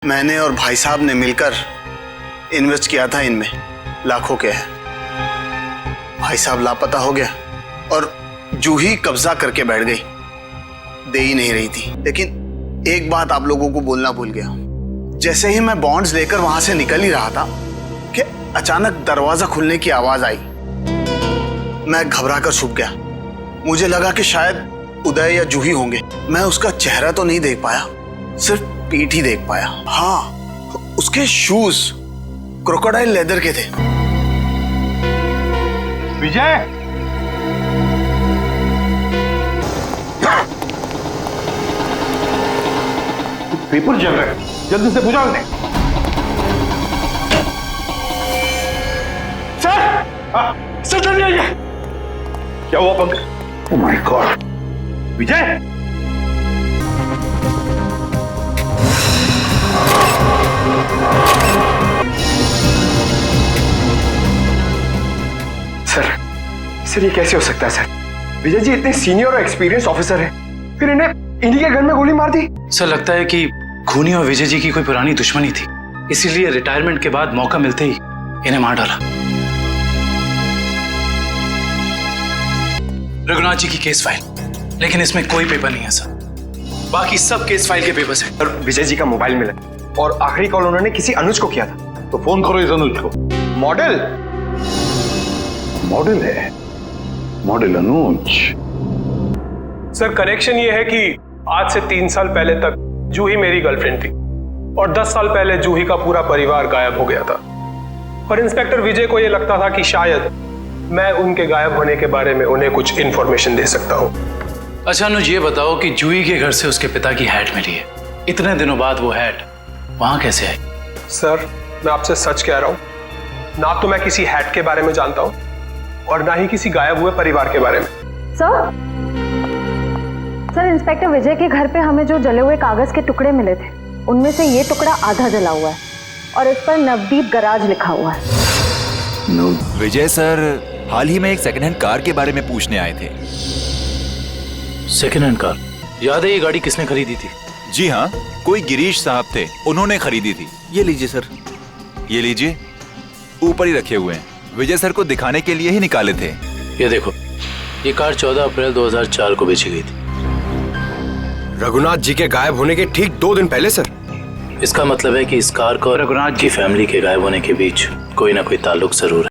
मैंने और भाई साहब ने मिलकर इन्वेस्ट किया था इनमें, लाखों के हैं। भाई साहब लापता हो गया और जूही कब्जा करके बैठ गई, दे ही नहीं रही थी। लेकिन एक बात आप लोगों को बोलना भूल गया, जैसे ही मैं बॉन्ड्स लेकर वहां से निकल ही रहा था कि अचानक दरवाजा खुलने की आवाज आई। मैं घबराकर छुप गया। मुझे लगा कि शायद उदय या जूही होंगे। मैं उसका चेहरा तो नहीं देख पाया, सिर्फ पीठ ही देख पाया। हाँ, उसके शूज क्रोकोडाइल लेदर के थे। विजय, पेपर जल रहा है, जल्दी से बुझाओ इन्हें। सर जल्दी आइए। क्या हुआ Pankaj? Oh my God. Vijay, sir ये कैसे हो सकता है सर? विजय जी इतने सीनियर और एक्सपीरियंस ऑफिसर हैं, फिर इन्हें इन्हीं के घर में गोली मार दी। सर लगता है कि खूनी और विजय जी की कोई पुरानी दुश्मनी थी, इसीलिए रिटायरमेंट के बाद मौका मिलते ही इन्हें मार डाला। रघुनाथ जी की केस फाइल, लेकिन इसमें कोई पेपर नहीं है सर। बाकी सब केस फाइल के पेपर्स हैं। और विजय जी का मोबाइल मिला और आखिरी कॉल उन्होंने किसी अनुज को किया था। तो फोन करो इस अनुज को। मॉडल है, मॉडल अनुज। सर कनेक्शन ये है कि आज से 3 साल पहले तक जूही मेरी गर्लफ्रेंड थी और 10 साल पहले जूही का पूरा परिवार गायब हो गया था। और इंस्पेक्टर विजय को यह लगता था कि शायद मैं उनके गायब होने के बारे में उन्हें कुछ इंफॉर्मेशन दे सकता हूँ। अच्छा अनुज, ये बताओ कि जूही के घर से उसके पिता की हैट मिली है, इतने दिनों बाद वो हैट वहां कैसे आई? सर मैं आपसे सच कह रहा हूँ, ना तो मैं किसी हैट के बारे में जानता हूँ और ना ही किसी गायब हुए परिवार के बारे में। सर इंस्पेक्टर विजय के घर पे हमें जो जले हुए कागज के टुकड़े मिले थे, उनमें से ये टुकड़ा आधा जला हुआ है और इस पर नवदीप गराज लिखा हुआ है। विजय सर हाल ही में एक सेकंड हैंड कार के बारे में पूछने आए थे। Second hand car? याद है ये गाड़ी किसने खरीदी थी? जी हाँ, कोई गिरीश साहब थे, उन्होंने खरीदी थी। ये लीजिए सर। ये लीजिए, ऊपर ही रखे हुए हैं, विजय सर को दिखाने के लिए ही निकाले थे। ये देखो, ये कार 14 अप्रैल 2004 को बेची गई थी। रघुनाथ जी के गायब होने के ठीक 2 दिन पहले सर। इसका मतलब है कि इस कार को रघुनाथ की फैमिली के गायब होने के बीच कोई ना कोई ताल्लुक जरूर है।